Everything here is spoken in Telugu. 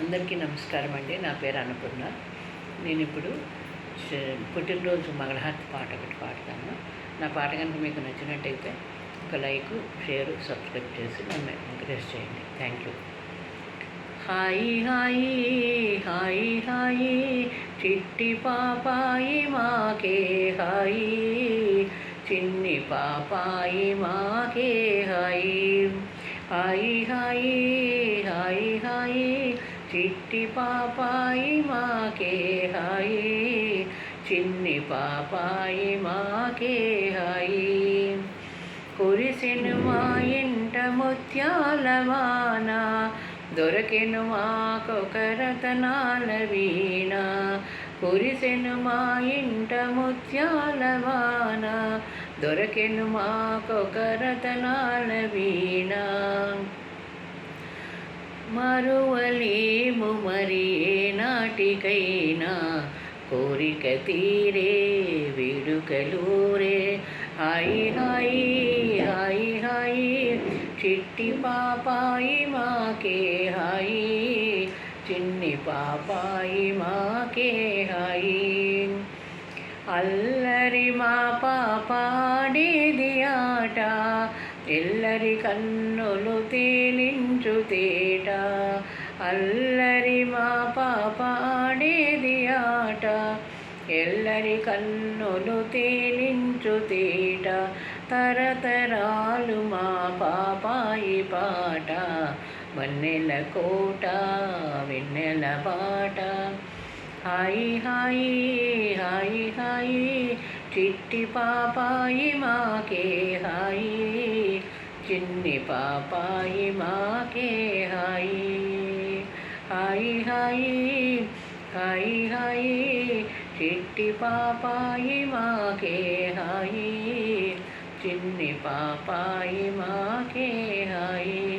అందరికీ నమస్కారం అండి. నా పేరు అన్నపూర్ణ. నేను ఇప్పుడు పుట్టినరోజు మంగళహారతి పాట ఒకటి పాడతాను. నా పాట కనుక మీకు నచ్చినట్టయితే ఒక లైక్, షేర్, సబ్స్క్రైబ్ చేసి నన్ను ఎంకరేజ్ చేయండి. Thank you. హాయి హాయి హాయి హాయి చిట్టి పాపాయి మాకే హాయి, చిన్ని పాపాయి మాకే హాయి. హాయి హాయి హాయి హాయి చిట్టి పాపాయి మాకే హాయి, చిన్ని పాపాయి మాకే హాయి. కురిసెను మా ఇంట ముత్యాల వాన, దొరకెను మాకొక రతనాల వీణ. కురిసెను మా ఇంట ముత్యాల వాన, దొరకెను మాకొక రతనాల వీణ. మరువలేము మరి నాటికైనా, కోరిక తీరే వేడుకలూరే. హాయి హాయి హాయి హాయి చిట్టి పాపాయి మాకే హాయి, చిన్ని పాపాయి మాకే హాయి. అల్లరి మా పాపాడేది ఆట, ఎల్లరి కన్నులు తేలించు తేట. అల్లరి మా పాపాడేది ఆట, ఎల్లరి కన్నులు తేలించు తేట. తరతరాలు మా పాపాయి పాట, వన్నెల కోట వెన్నెల పాట. హాయి హాయి హాయి హాయి చిట్టి పాపాయి మాకే హాయి, చిన్ని పాపాయి మాకే హాయి. హాయి హాయి హాయి హాయి చిట్టి పాపాయి మాకే హాయి, చిన్ని పాపాయి మాకే హాయి.